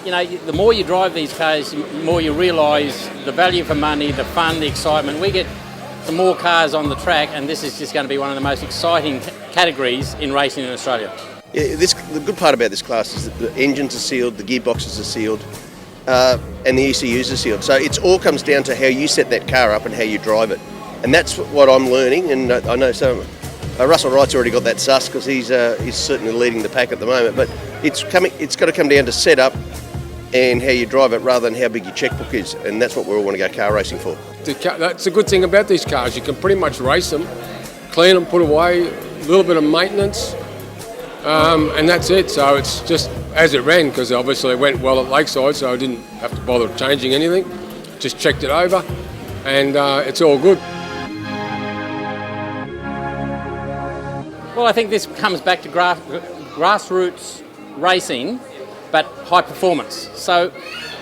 You know, the more you drive these cars, the more you realise the value for money, the fun, the excitement. We get some more cars on the track, and this is just going to be one of the most exciting categories in racing in Australia. Yeah, the good part about this class is that the engines are sealed, the gearboxes are sealed, and the ECUs are sealed. So it all comes down to how you set that car up and how you drive it. And that's what I'm learning, and I know some. Russell Wright's already got that sus because he's certainly leading the pack at the moment. But it's got to come down to setup and how you drive it rather than how big your checkbook is, and that's what we all want to go car racing for. That's a good thing about these cars. You can pretty much race them, clean them, put away, a little bit of maintenance, and that's it. So it's just as it ran, because obviously it went well at Lakeside, so I didn't have to bother changing anything. Just checked it over, and it's all good. Well, I think this comes back to grassroots racing, but high performance. So,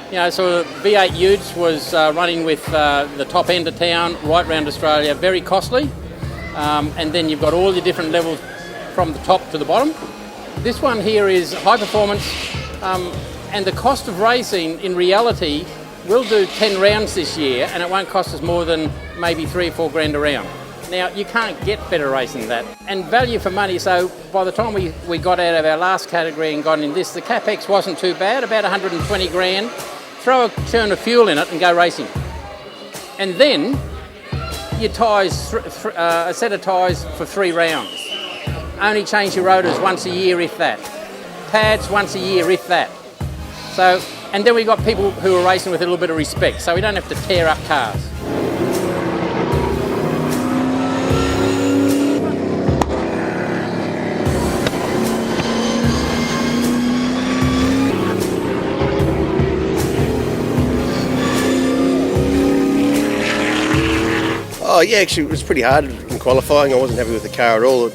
you know, so V8 Utes was running with the top end of town, right round Australia, very costly. And then you've got all your different levels from the top to the bottom. This one here is high performance, and the cost of racing in reality, we'll do 10 rounds this year, and it won't cost us more than maybe $3 or $4 grand a round. Now, you can't get better racing than that. And value for money, so by the time we got out of our last category and got in this, the CapEx wasn't too bad, about 120 grand. Throw a churn of fuel in it and go racing. And then, your tyres, a set of tyres for 3 rounds. Only change your rotors once a year, if that. Pads once a year, if that. So, and then we've got people who are racing with a little bit of respect, so we don't have to tear up cars. Oh yeah, actually it was pretty hard in qualifying. I wasn't happy with the car at all.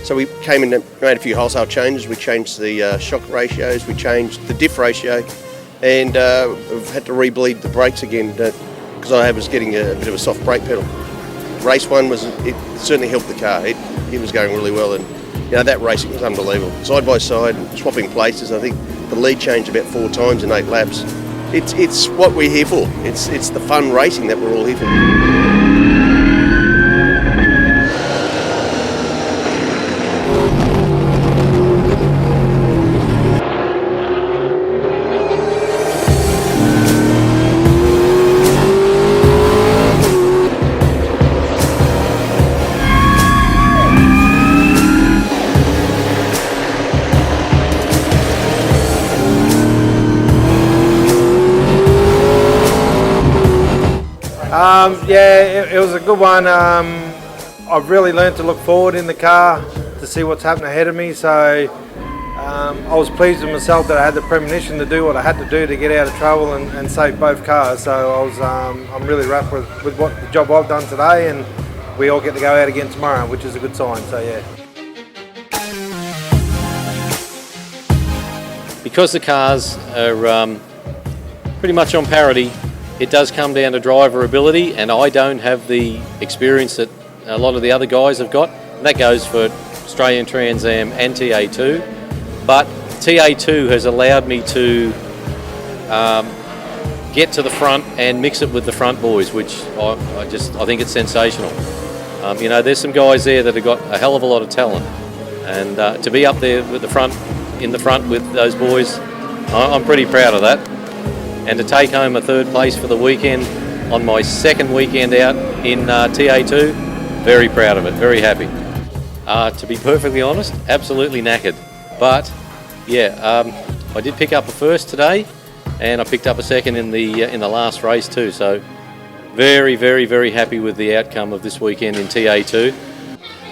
So we came in and made a few wholesale changes. We changed the shock ratios, we changed the diff ratio, and we've had to re-bleed the brakes again because I was getting a bit of a soft brake pedal. Race one it certainly helped the car. It was going really well, and you know that racing was unbelievable. Side by side, swapping places. I think the lead changed about 4 times in 8 laps. It's what we're here for. It's the fun racing that we're all here for. Yeah, it was a good one. I've really learned to look forward in the car to see what's happening ahead of me. So I was pleased with myself that I had the premonition to do what I had to do to get out of trouble and save both cars. So I'm really wrapped with what the job I've done today, and we all get to go out again tomorrow, which is a good sign. So yeah. Because the cars are pretty much on parity, it does come down to driver ability, and I don't have the experience that a lot of the other guys have got. And that goes for Australian Trans Am and TA2. But TA2 has allowed me to get to the front and mix it with the front boys, which I think it's sensational. You know, there's some guys there that have got a hell of a lot of talent, and to be up there with in the front with those boys, I'm pretty proud of that. And to take home a 3rd place for the weekend on my 2nd weekend out in TA2, very proud of it, very happy. To be perfectly honest, absolutely knackered. But yeah, I did pick up a 1st today, and I picked up a 2nd in the last race too. So very, very, very happy with the outcome of this weekend in TA2.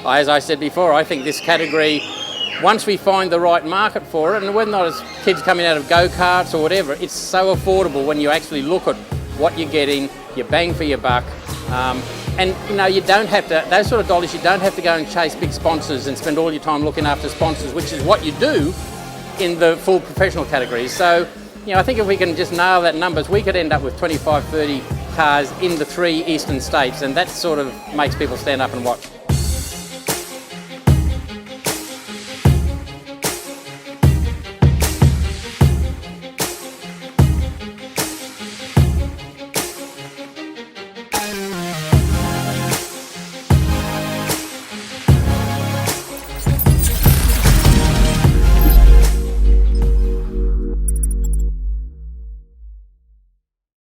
As I said before, I think this category, once we find the right market for it, and whether or not it's kids coming out of go-karts or whatever, it's so affordable when you actually look at what you're getting, your bang for your buck. And you know, you don't have to, those sort of dollars, you don't have to go and chase big sponsors and spend all your time looking after sponsors, which is what you do in the full professional categories. So, you know, I think if we can just nail that numbers, we could end up with 25, 30 cars in the 3 eastern states, and that sort of makes people stand up and watch.